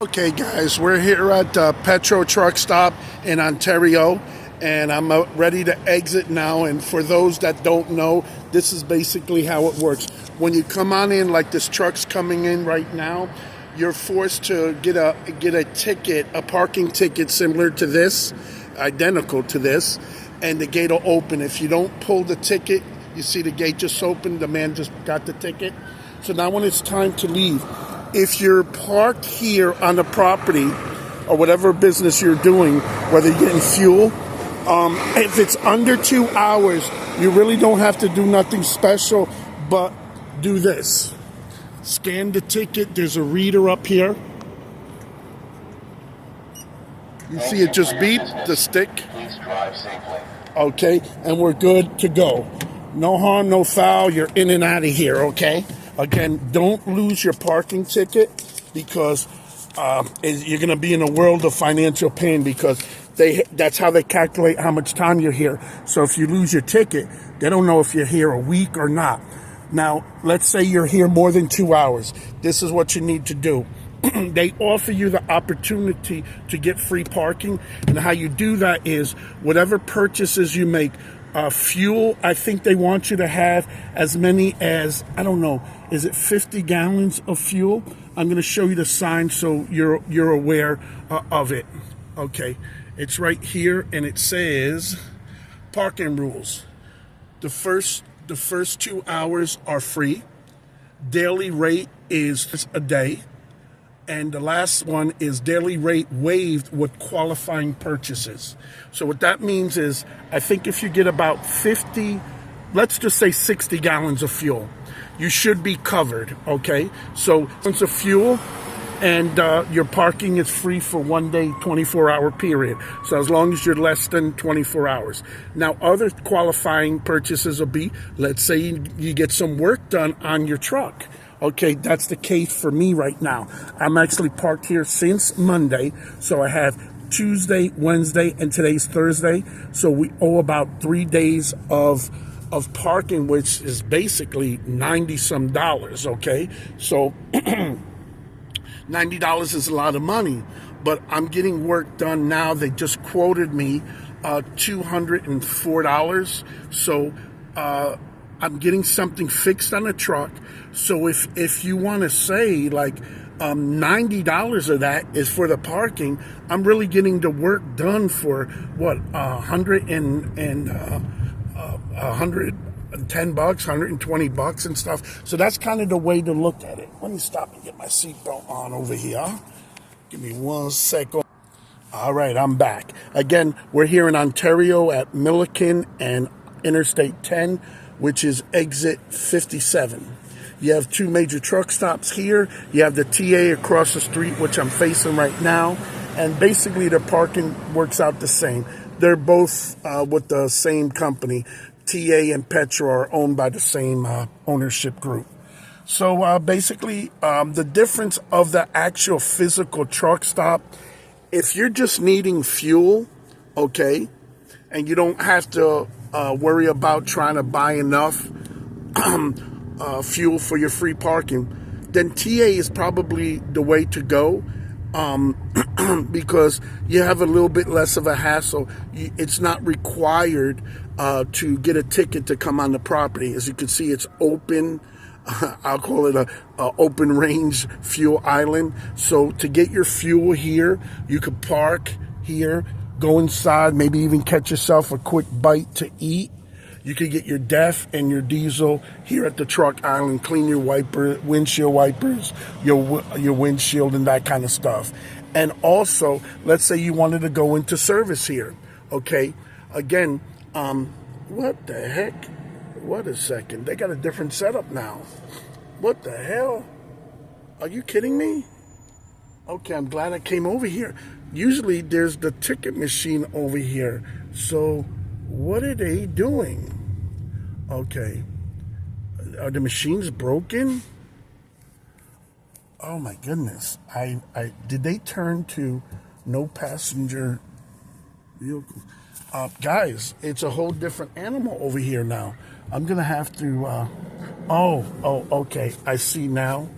Okay, guys, we're here at Petro Truck Stop in Ontario, and I'm ready to exit now. And for those that don't know, this is basically how it works. When you come on in, like this truck's coming in right now, you're forced to get a ticket, a parking ticket similar to this, identical to this, and the gate will open. If you don't pull the ticket, you see the gate just opened, the man just got the ticket. So now when it's time to leave, if you're parked here on the property or whatever business you're doing, whether you're getting fuel, if it's under 2 hours, you really don't have to do nothing special, but do this. Scan the ticket. There's a reader up here. You see it just beep, the stick. Please drive safely. Okay, and we're good to go. No harm, no foul. You're in and out of here, okay? Again, don't lose your parking ticket because you're going to be in a world of financial pain because that's how they calculate how much time you're here. So if you lose your ticket, they don't know if you're here a week or not. Now, let's say you're here more than 2 hours. This is what you need to do. They offer you the opportunity to get free parking. And how you do that is whatever purchases you make, fuel, I think they want you to have as many as, I don't know, is it 50 gallons of fuel? I'm going to show you the sign so you're aware of it. Okay, it's right here, and it says parking rules. The first 2 hours are free. Daily rate is a day. And the last one is daily rate waived with qualifying purchases. So what that means is, I think if you get about 50, let's just say 60 gallons of fuel, you should be covered, okay? So once of fuel and your parking is free for 1 day, 24-hour period. So as long as you're less than 24 hours. Now, other qualifying purchases will be, let's say you get some work done on your truck. Okay, that's the case for me right now. I'm actually parked here since Monday, so I have Tuesday, Wednesday, and today's Thursday. So we owe about 3 days of parking, which is basically $90-some, okay? So $90 is a lot of money, but I'm getting work done now. They just quoted me $204, so I'm getting something fixed on a truck. So if you want to say like $90 of that is for the parking, I'm really getting the work done for what, $110, $120 and stuff. So that's kind of the way to look at it. Let me stop and get my seatbelt on over here. Give me 1 second. All right, I'm back. Again, we're here in Ontario at Milliken and Interstate 10, which is exit 57. You have 2 major truck stops here. You have the TA across the street, which I'm facing right now. And basically, the parking works out the same. They're both with the same company. TA and Petro are owned by the same ownership group. So basically, the difference of the actual physical truck stop, if you're just needing fuel, okay, and you don't have to worry about trying to buy enough fuel for your free parking, then TA is probably the way to go because you have a little bit less of a hassle. It's not required to get a ticket to come on the property. As you can see, it's open. I'll call it a open range fuel island. So to get your fuel here, you could park here, go inside, maybe even catch yourself a quick bite to eat. You could get your DEF and your diesel here at the truck island, clean your windshield wipers, your windshield and that kind of stuff. And also, let's say you wanted to go into service here, okay? Again, what the heck? What a second. They got a different setup now. What the hell? Are you kidding me? Okay, I'm glad I came over here. Usually there's the ticket machine over here. So what are they doing? Okay. Are the machines broken? Oh my goodness. Did they turn to no passenger vehicle? Guys, it's a whole different animal over here now. I'm going to have to, okay. I see now.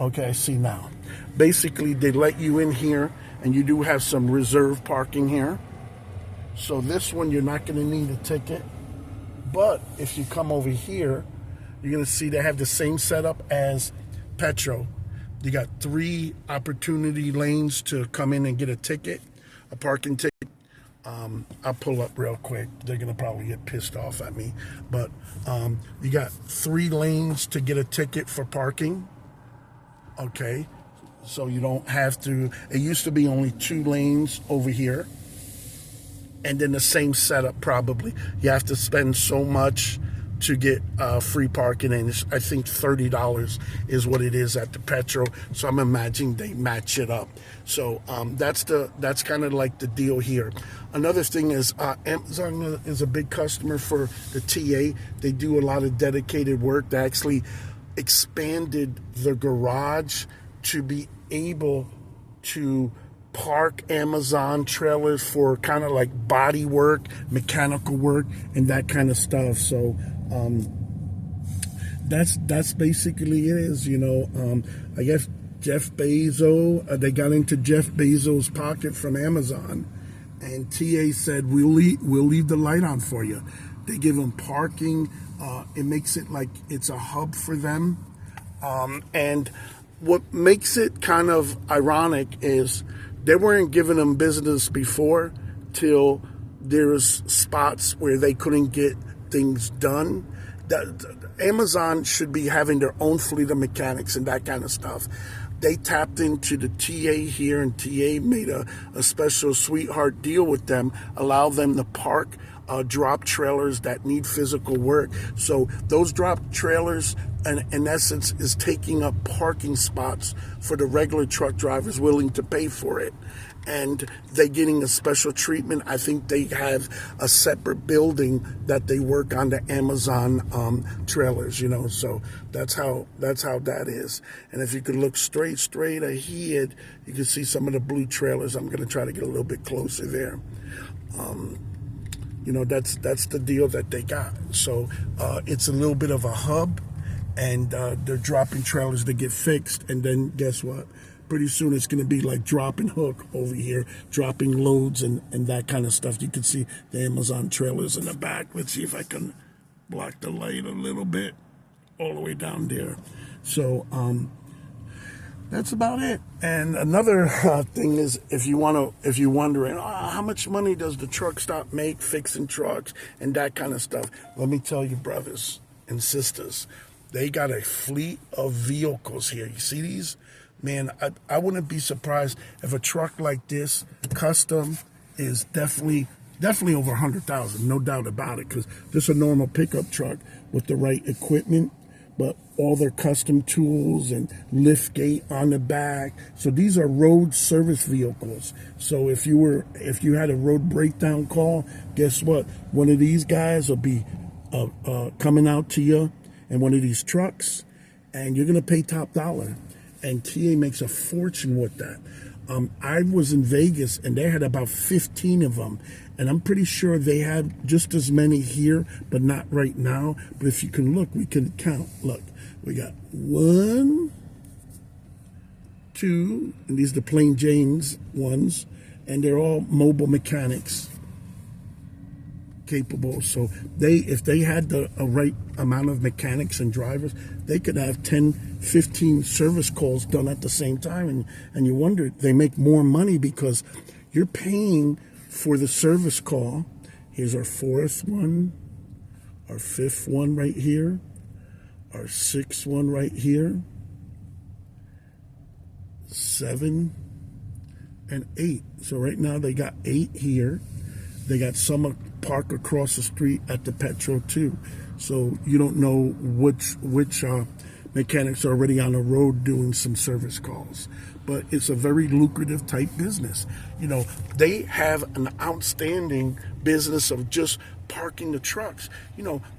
Okay, I see now. basically they let you in here, and you do have some reserve parking here. So this one, you're not going to need a ticket. But if you come over here, you're going to see they have the same setup as Petro. You got 3 opportunity lanes to come in and get a ticket, a parking ticket. I'll pull up real quick. They're going to probably get pissed off at me. But you got 3 lanes to get a ticket for parking. Okay. So you don't have to. It used to be only 2 lanes over here. And then the same setup probably. You have to spend so much to get free parking, and I think $30 is what it is at the Petro. So I'm imagining they match it up. So that's kind of like the deal here. Another thing is Amazon is a big customer for the TA. They do a lot of dedicated work. They actually expanded the garage to be able to park Amazon trailers for kind of like body work, mechanical work, and that kind of stuff. So that's basically it is, I guess Jeff Bezos, they got into Jeff Bezos' pocket from Amazon, and TA said, we'll leave the light on for you. They give them parking. It makes it like it's a hub for them. And what makes it kind of ironic is they weren't giving them business before till there's spots where they couldn't get things done. Amazon should be having their own fleet of mechanics and that kind of stuff. They tapped into the TA here, and TA made a special sweetheart deal with them, allow them to park drop trailers that need physical work. So those drop trailers, in essence, is taking up parking spots for the regular truck drivers willing to pay for it. And they're getting a special treatment. I think they have a separate building that they work on the Amazon trailers, so that's how that is. And if you could look straight ahead, you can see some of the blue trailers. I'm going to try to get a little bit closer there. That's the deal that they got. So it's a little bit of a hub, and they're dropping trailers to get fixed. And then guess what? Pretty soon it's going to be like dropping hook over here, dropping loads and that kind of stuff. You can see the Amazon trailers in the back. Let's see if I can block the light a little bit all the way down there. So that's about it. And another thing is, if you're wondering, how much money does the truck stop make fixing trucks and that kind of stuff? Let me tell you, brothers and sisters, they got a fleet of vehicles here. You see these? Man, I wouldn't be surprised if a truck like this, custom, is definitely over 100,000, no doubt about it, because this is a normal pickup truck with the right equipment, but all their custom tools and lift gate on the back. So these are road service vehicles. So if you had a road breakdown call, guess what? One of these guys will be coming out to you in one of these trucks, and you're going to pay top dollar. And TA makes a fortune with that. I was in Vegas, and they had about 15 of them. And I'm pretty sure they have just as many here, but not right now. But if you can look, we can count. Look, we got 1, 2, and these are the plain Jane's ones. And they're all mobile mechanics capable. So if they had the right amount of mechanics and drivers, they could have 10, 15 service calls done at the same time. And you wonder, they make more money because you're paying for the service call. Here's our 4th one, our 5th one right here, our 6th one right here, 7 and 8. So right now they got 8 here. They got some park across the street at the Petro T. So you don't know which mechanics are already on the road doing some service calls. But it's a very lucrative type business. They have an outstanding business of just parking the trucks.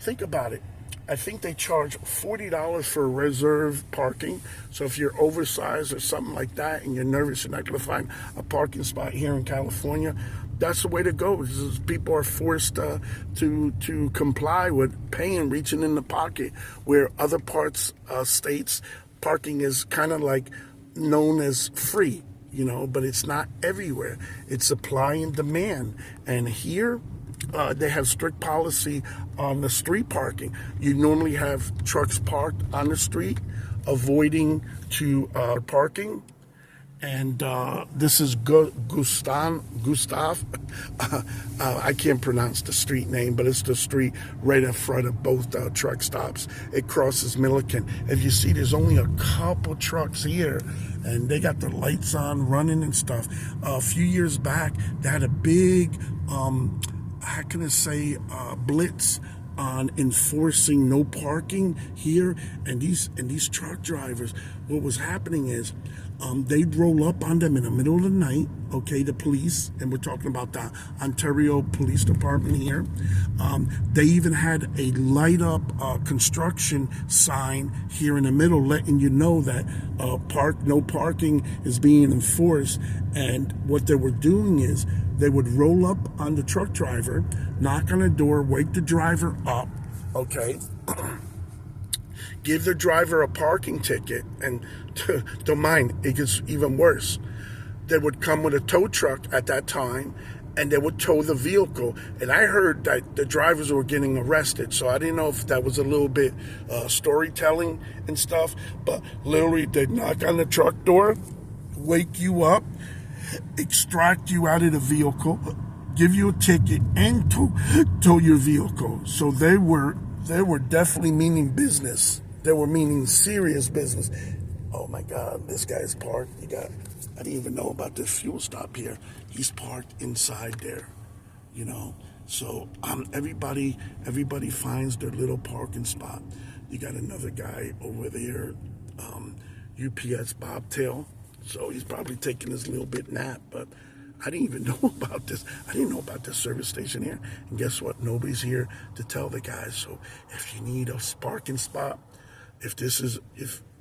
Think about it. I think they charge $40 for reserve parking. So if you're oversized or something like that and you're nervous you're not going to find a parking spot here in California, that's the way to go, because people are forced to comply with paying, reaching in the pocket, where other states, parking is kind of like known as free, but it's not everywhere. It's supply and demand. And here, they have strict policy on the street parking. You normally have trucks parked on the street, avoiding to parking. And this is Gustav. I can't pronounce the street name, but it's the street right in front of both truck stops. It crosses Milliken. If you see, there's only a couple trucks here, and they got the lights on, running and stuff. A few years back, they had a big, how can I say, blitz on enforcing no parking here, and these truck drivers, what was happening is they'd roll up on them in the middle of the night, okay, the police, and we're talking about the Ontario Police Department here. They even had a light up construction sign here in the middle letting you know that no parking is being enforced. And what they were doing is they would roll up on the truck driver, knock on the door, wake the driver up, okay, give the driver a parking ticket, and don't mind, it gets even worse. They would come with a tow truck at that time, and they would tow the vehicle. And I heard that the drivers were getting arrested, so I didn't know if that was a little bit storytelling and stuff, but literally they'd knock on the truck door, wake you up, extract you out of the vehicle, give you a ticket, and tow your vehicle. So they were definitely meaning business. They were meaning serious business. Oh my God, this guy's parked. I didn't even know about this fuel stop here. He's parked inside there, So everybody finds their little parking spot. You got another guy over there, UPS bobtail. So he's probably taking his little bit nap, but I didn't even know about this. I didn't know about this service station here. And guess what? Nobody's here to tell the guys. So if you need a parking spot, if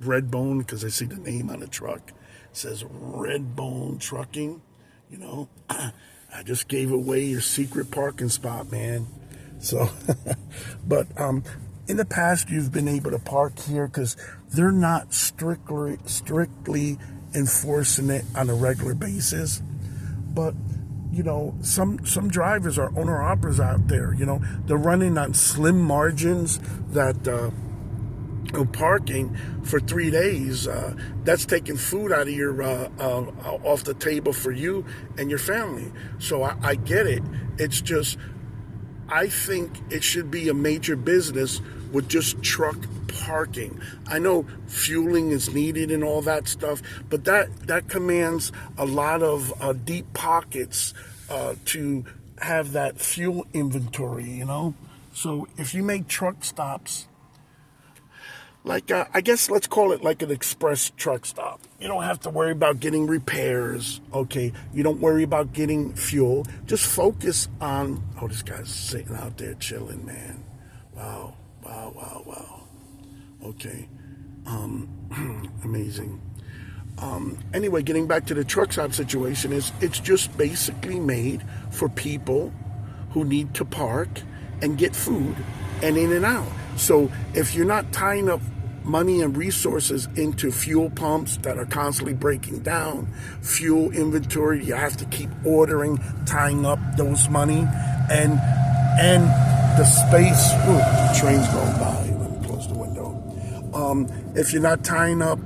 Redbone, because I see the name on the truck, says Redbone Trucking, I just gave away your secret parking spot, man. So, but in the past, you've been able to park here because they're not strictly enforcing it on a regular basis. But some drivers are owner-operators out there. They're running on slim margins that parking for 3 days. That's taking food out of your off the table for you and your family. So I get it. It's just I think it should be a major business with just truck parking. I know fueling is needed and all that stuff, but that commands a lot of deep pockets to have that fuel inventory, So if you make truck stops, like I guess let's call it like an express truck stop. You don't have to worry about getting repairs, okay? You don't worry about getting fuel. Just focus on, this guy's sitting out there chilling, man. Wow. Okay. Amazing. Anyway, getting back to the truck stop situation, it's just basically made for people who need to park and get food and in and out. So if you're not tying up money and resources into fuel pumps that are constantly breaking down, fuel inventory, you have to keep ordering, tying up those money, and the space. The train's going by. Let me close the window. If you're not tying up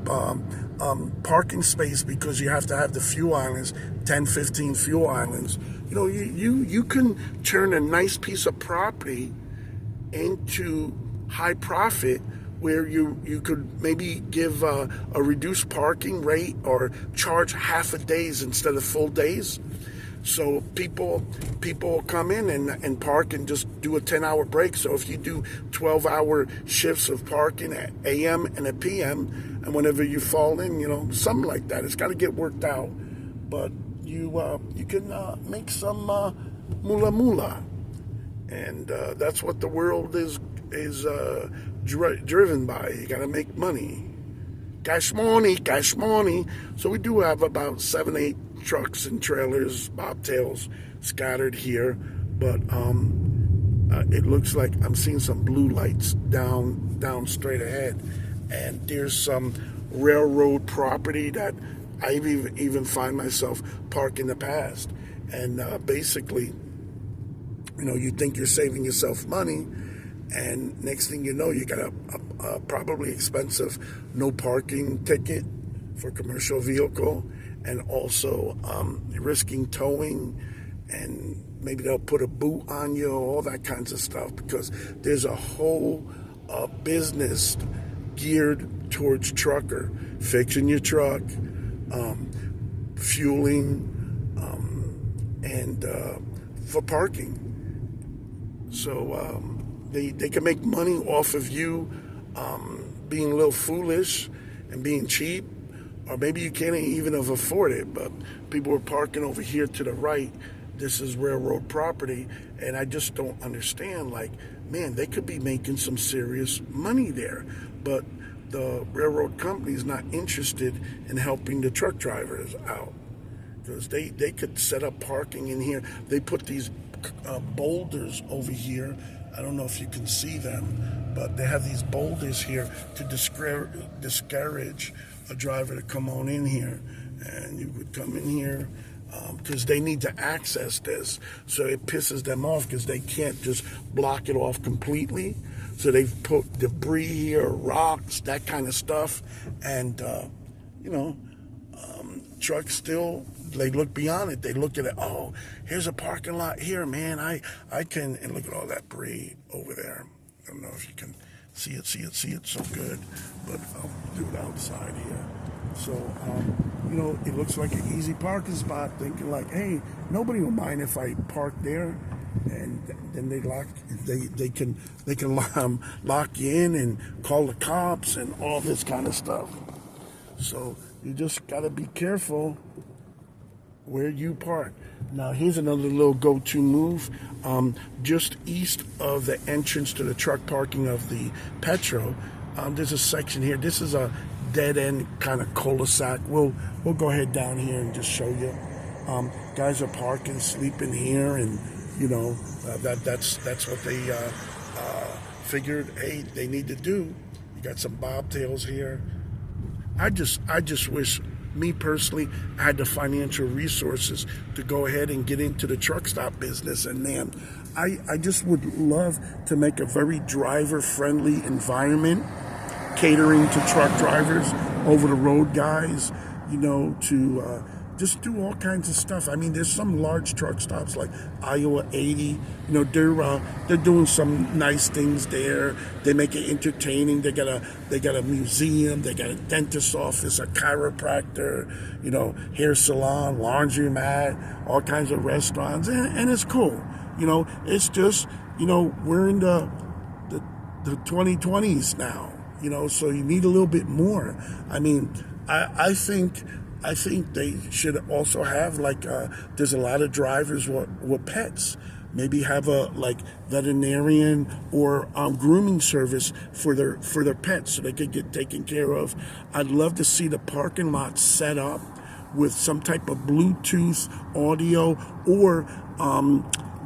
parking space because you have to have the fuel islands, 10, 15 fuel islands, you can turn a nice piece of property into high profit, where you could maybe give a reduced parking rate or charge half a days instead of full days. So people come in and park and just do a 10-hour break. So if you do 12-hour shifts of parking at AM and at PM, and whenever you fall in, something like that, it's got to get worked out. But you can make some moolah, and that's what the world is driven by. You got to make money. Cash money. So we do have about 7-8 trucks and trailers, bobtails scattered here, but it looks like I'm seeing some blue lights down straight ahead, and there's some railroad property that I've even find myself parked in the past. And basically, you think you're saving yourself money, and next thing you know, you got a probably expensive no parking ticket for commercial vehicle, and also risking towing, and maybe they'll put a boot on you, all that kinds of stuff, because there's a whole business geared towards trucker, fixing your truck, fueling, and for parking. So they can make money off of you being a little foolish and being cheap, or maybe you can't even afford it, but people are parking over here to the right. This is railroad property, and I just don't understand. Like, man, they could be making some serious money there, but the railroad company is not interested in helping the truck drivers out, because they could set up parking in here. They put these boulders over here. I don't know if you can see them, but they have these boulders here to discourage a driver to come on in here. And you would come in here because they need to access this. So it pisses them off because they can't just block it off completely. So they've put debris here, rocks, that kind of stuff. And, trucks still, they look beyond it. They look at it, oh, here's a parking lot here, man. I can, and look at all that debris over there. I don't know if you can see it so good, but I'll do it outside here. So, it looks like an easy parking spot, thinking like, hey, nobody will mind if I park there. And then they can lock you in and call the cops and all this kind of stuff. So you just got to be careful where you park. Now, here's another little go-to move. Just east of the entrance to the truck parking of the Petro, there's a section here. This is a dead-end kind of cul-de-sac. We'll go ahead down here and just show you. Guys are parking, sleeping here, and that's what they figured. Hey, they need to do. You got some bobtails here. I just wish, me personally, I had the financial resources to go ahead and get into the truck stop business. And man, I just would love to make a very driver-friendly environment, catering to truck drivers, over-the-road guys, to just do all kinds of stuff. I mean, there's some large truck stops like Iowa 80. They're doing some nice things there. They make it entertaining. They got a museum. They got a dentist's office, a chiropractor, hair salon, laundromat, all kinds of restaurants, and it's cool. It's just we're in the 2020s now. So you need a little bit more. I mean, I think they should also have there's a lot of drivers with pets. Maybe have a veterinarian or grooming service for their pets so they could get taken care of. I'd love to see the parking lot set up with some type of Bluetooth audio, or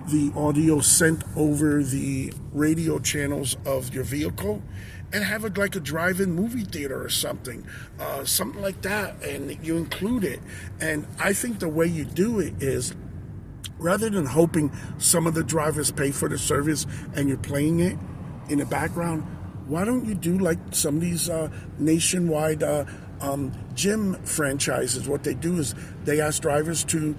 the audio sent over the radio channels of your vehicle, and have it like a drive-in movie theater or something like that, and you include it. And I think the way you do it is, rather than hoping some of the drivers pay for the service and you're playing it in the background, why don't you do like some of these nationwide gym franchises? What they do is they ask drivers to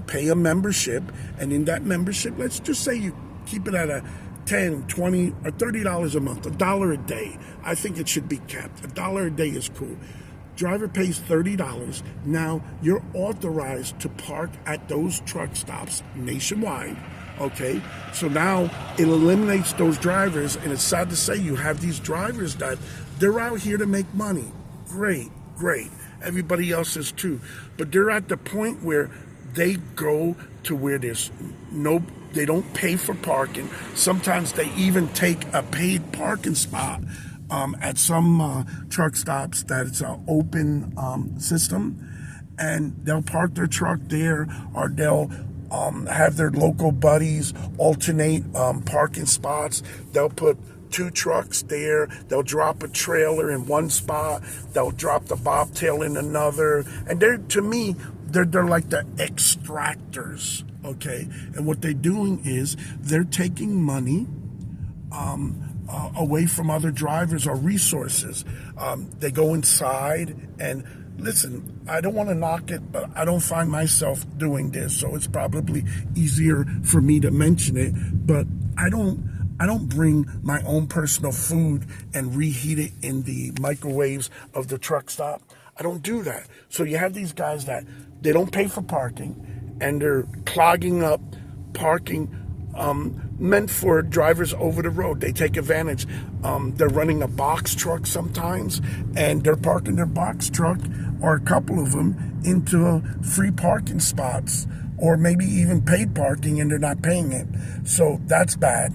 pay a membership, and in that membership, let's just say you keep it at a $10, $20, or $30 a month, $1 a day. I think it should be capped. $1 a day is cool. Driver pays $30. Now you're authorized to park at those truck stops nationwide. Okay, so now it eliminates those drivers, and it's sad to say you have these drivers that they're out here to make money. Great. Everybody else is too, but they're at the point where they go to where they don't pay for parking. Sometimes they even take a paid parking spot at some truck stops that it's an open system, and they'll park their truck there, or they'll have their local buddies alternate parking spots. They'll put 2 trucks there. They'll drop a trailer in one spot. They'll drop the bobtail in another. And to me, they're like the extractors, okay? And what they're doing is they're taking money away from other drivers or resources. They go inside and listen, I don't want to knock it, but I don't find myself doing this, so it's probably easier for me to mention it. But I don't bring my own personal food and reheat it in the microwaves of the truck stop. I don't do that. So you have these guys that they don't pay for parking, and they're clogging up parking meant for drivers over the road. They take advantage. They're running a box truck sometimes, and they're parking their box truck, or a couple of them, into free parking spots, or maybe even paid parking, and they're not paying it. So that's bad.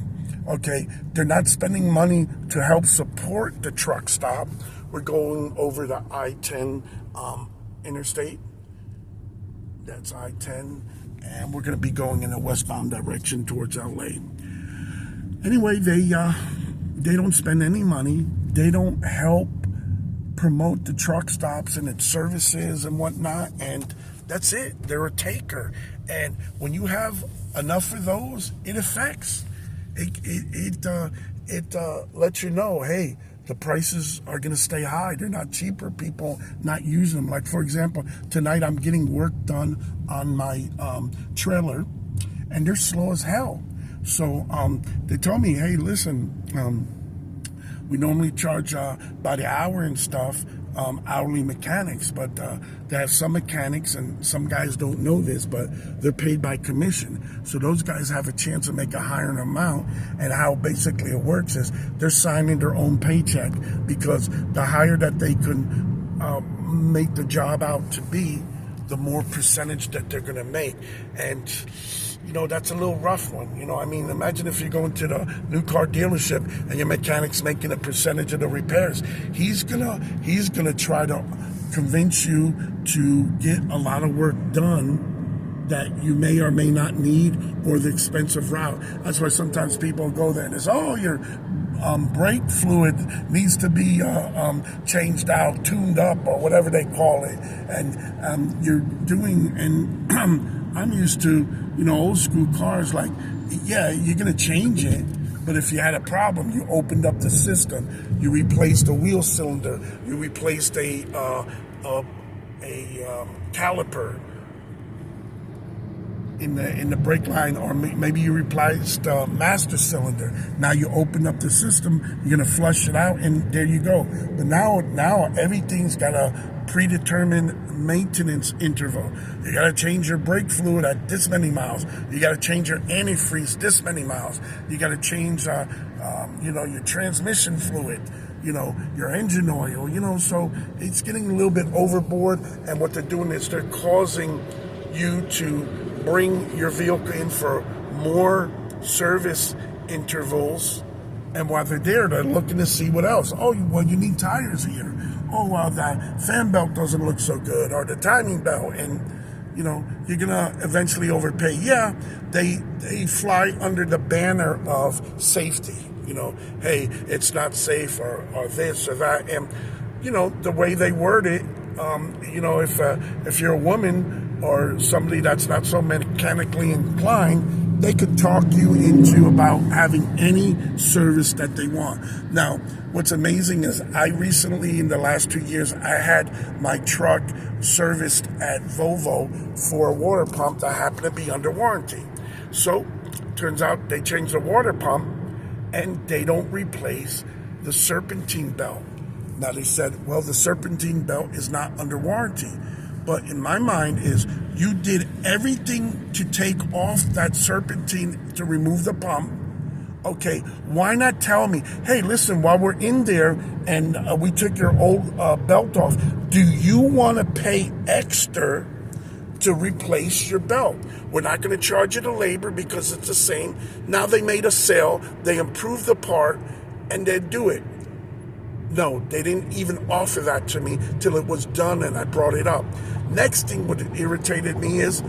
Okay, they're not spending money to help support the truck stop. We're going over the I-10 interstate. That's I-10, and we're going to be going in a westbound direction towards LA. Anyway, they don't spend any money. They don't help promote the truck stops and its services and whatnot, and that's it. They're a taker. And when you have enough of those, it affects. It lets you know, hey, the prices are going to stay high. They're not cheaper. People not using them. Like, for example, tonight I'm getting work done on my trailer, and they're slow as hell. So they told me, hey, listen, we normally charge by the hour and stuff, hourly mechanics, but they have some mechanics, and some guys don't know this, but they're paid by commission. So those guys have a chance to make a higher amount, and how basically it works is they're signing their own paycheck, because the higher that they can make the job out to be, the more percentage that they're going to make. And you know, that's a little rough one. You know, I mean, imagine if you go into the new car dealership and your mechanic's making a percentage of the repairs. He's gonna try to convince you to get a lot of work done that you may or may not need, or the expensive route. That's why sometimes people go there and it's, oh, your brake fluid needs to be changed out, tuned up, or whatever they call it. And you're doing, and I'm used to, you know, old school cars, like, yeah, you're going to change it, but if you had a problem, you opened up the system, you replaced a wheel cylinder, you replaced a caliper in the brake line, or maybe you replaced a master cylinder. Now you open up the system, you're going to flush it out, and there you go. But now everything's got a predetermined maintenance interval. You got to change your brake fluid at this many miles. You got to change your antifreeze this many miles. You got to change, your transmission fluid, your engine oil, so it's getting a little bit overboard. And what they're doing is they're causing you to bring your vehicle in for more service intervals. And while they're there, they're looking to see what else. Oh, well, you need tires here. Oh, well, the fan belt doesn't look so good, or the timing belt. And, you're going to eventually overpay. Yeah, they fly under the banner of safety. Hey, it's not safe, or this or that. And, the way they word it, if you're a woman or somebody that's not so mechanically inclined, they could talk you into about having any service that they want. Now, what's amazing is I recently, in the last 2 years, I had my truck serviced at Volvo for a water pump that happened to be under warranty. So, turns out they changed the water pump and they don't replace the serpentine belt. Now, they said, well, the serpentine belt is not under warranty. But in my mind is, you did everything to take off that serpentine to remove the pump. Okay, why not tell me, hey, listen, while we're in there and we took your old belt off, do you want to pay extra to replace your belt? We're not going to charge you the labor because it's the same. Now they made a sale, they improved the part, and they do it. No, they didn't even offer that to me till it was done and I brought it up. Next thing what irritated me is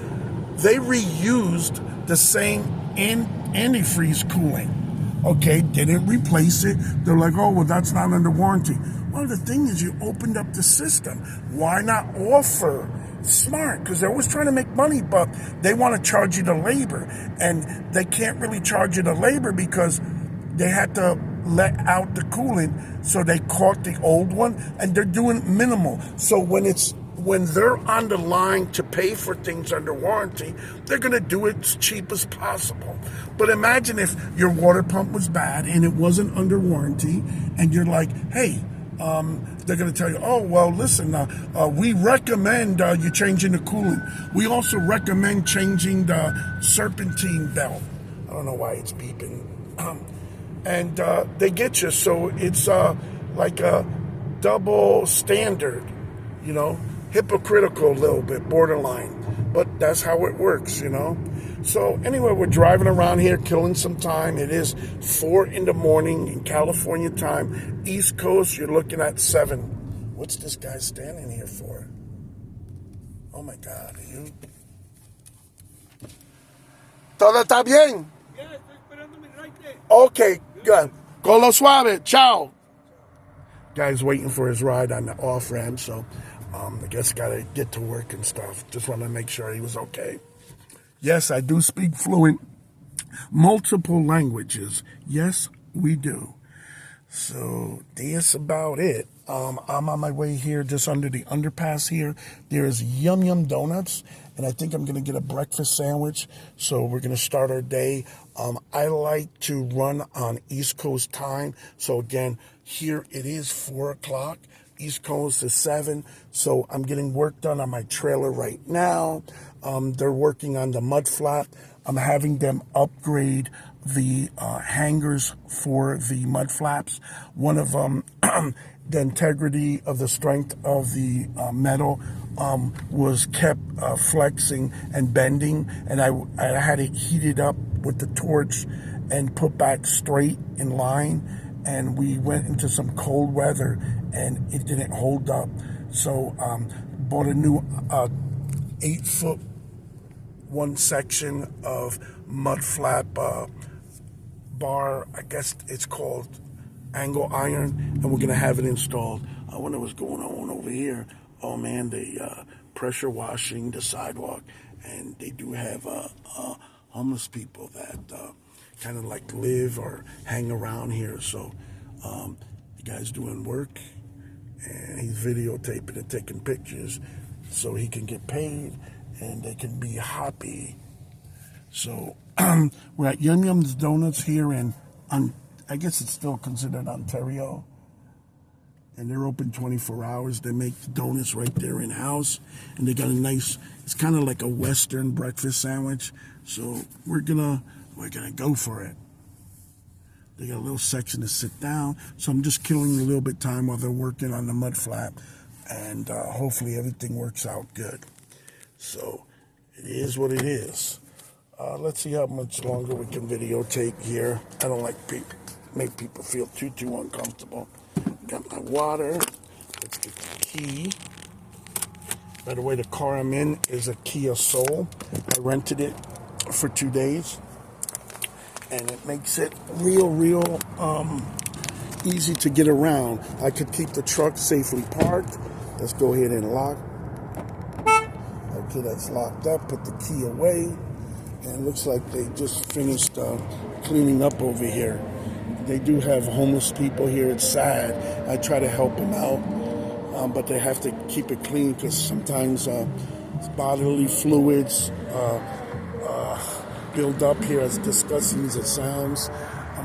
they reused the same antifreeze cooling. Okay, didn't replace it. They're like, oh, well, that's not under warranty. Well, the thing is, you opened up the system. Why not offer? Smart, because they're always trying to make money, but they want to charge you the labor. And they can't really charge you the labor because they had to let out the coolant, so they caught the old one, and they're doing minimal. So when they're on the line to pay for things under warranty, they're going to do it as cheap as possible. But imagine if your water pump was bad and it wasn't under warranty, and you're like, hey, they're going to tell you, oh, well, listen, we recommend you changing the coolant. We also recommend changing the serpentine belt. I don't know why it's beeping. And they get you, so it's like a double standard, you know, hypocritical a little bit, borderline, but that's how it works, you know. So anyway, we're driving around here, killing some time. It is 4 in the morning in California time. East Coast, you're looking at 7. What's this guy standing here for? Oh my God, are you? ¿Todo está bien? Yeah, estoy esperándome right there. Okay, good. Colo suave, ciao. Guy's waiting for his ride on the off-ramp, so I guess got to get to work and stuff. Just want to make sure he was okay. Yes, I do speak fluent multiple languages. Yes, we do. So that's about it. I'm on my way here, just under the underpass here. There's Yum Yum Donuts, and I think I'm going to get a breakfast sandwich. So we're going to start our day. I like to run on East Coast time. So again, here it is 4 o'clock. East Coast is 7. So I'm getting work done on my trailer right now. They're working on the mud flap. I'm having them upgrade the hangers for the mud flaps. One of them, the integrity of the strength of the metal was kept flexing and bending, and I had it heated up with the torch and put back straight in line, and we went into some cold weather and it didn't hold up. So bought a new 8-foot one section of mud flap bar. I guess it's called angle iron, and we're gonna have it installed. I wonder what's going on over here. Oh man, they pressure washing the sidewalk, and they do have homeless people that kind of like live or hang around here. So the guy's doing work, and he's videotaping and taking pictures so he can get paid and they can be happy. So we're at Yum Yum's Donuts here in, I guess it's still considered Ontario. And they're open 24 hours. They make the donuts right there in-house. And they got a nice, it's kind of like a Western breakfast sandwich. So we're gonna go for it. They got a little section to sit down. So I'm just killing a little bit of time while they're working on the mud flap. And hopefully everything works out good. So it is what it is. Let's see how much longer we can videotape here. I don't like make people feel too uncomfortable. Got my water. Let's get the key. By the way, the car I'm in is a Kia Soul. I rented it for 2 days, and it makes it real easy to get around. I could keep the truck safely parked. Let's go ahead and lock. Okay, that's locked up. Put the key away. And it looks like they just finished cleaning up over here. They do have homeless people here. It's sad. I try to help them out, but they have to keep it clean because sometimes bodily fluids build up here, as disgusting as it sounds.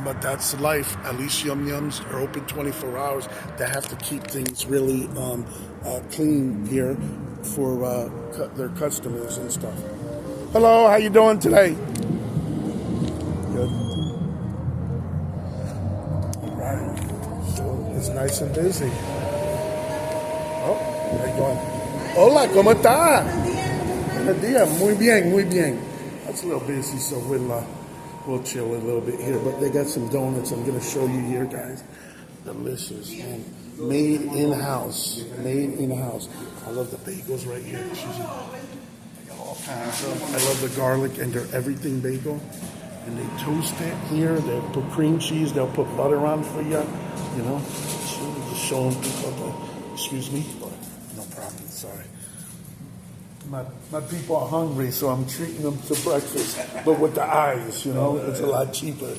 But that's life. At least Yum Yums are open 24 hours. They have to keep things really clean here for their customers and stuff. Hello, how you doing today? Good. All right. So it's nice and busy. Oh, how you doing? Hola, ¿cómo está? Buenos días. Muy bien, muy bien. That's a little busy, so we'll chill a little bit here. But they got some donuts I'm going to show you here, guys. Delicious and made in-house. Made in-house. I love the bagels right here. I love the garlic and their everything bagel. and they toast it here. They'll put cream cheese. They'll put butter on for you. You know, so just showing people. Excuse me, but no problem. Sorry. My people are hungry, so I'm treating them to breakfast, but with the eyes, you know, it's a lot cheaper.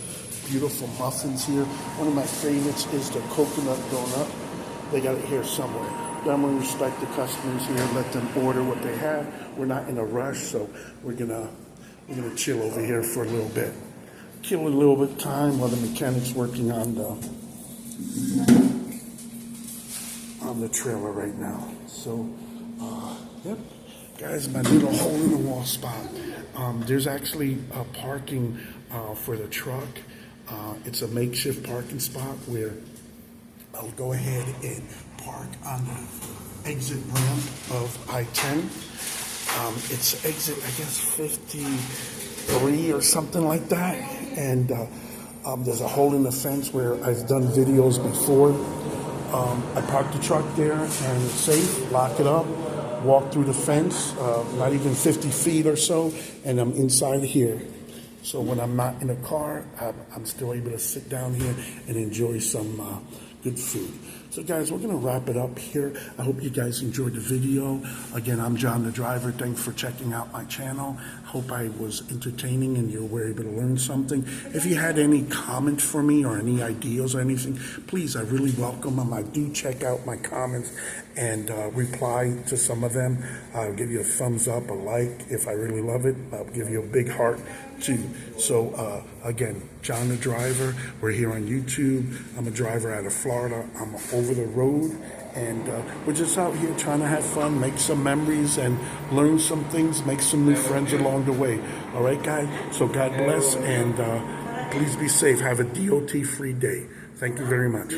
Beautiful muffins here. One of my favorites is the coconut donut. They got it here somewhere. I'm going to respect the customers here, let them order what they have. We're not in a rush, so we're gonna chill over here for a little bit. Kill a little bit of time while the mechanic's working on the trailer right now. So, yep. Guys, my little hole-in-the-wall spot. There's actually parking for the truck. It's a makeshift parking spot where I'll go ahead and park on the exit ramp of I-10. It's exit, I guess, 53 or something like that. And there's a hole in the fence where I've done videos before. I park the truck there and it's safe, lock it up. Walk through the fence, not even 50 feet or so, and I'm inside here. So when I'm not in a car, I'm still able to sit down here and enjoy some good food. So guys, we're going to wrap it up here. I hope you guys enjoyed the video. Again, I'm John the Driver. Thanks for checking out my channel. Hope I was entertaining and you were able to learn something. If you had any comments for me or any ideas or anything, please, I really welcome them. I do check out my comments and reply to some of them. I'll give you a thumbs up, a like. If I really love it, I'll give you a big heart too. So again, John the Driver. We're here on YouTube. I'm a driver out of Florida. I'm over the road, and we're just out here trying to have fun, make some memories, and learn some things, make some new friends along the way. All right, guys? So God bless, and please be safe. Have a DOT-free day. Thank you very much.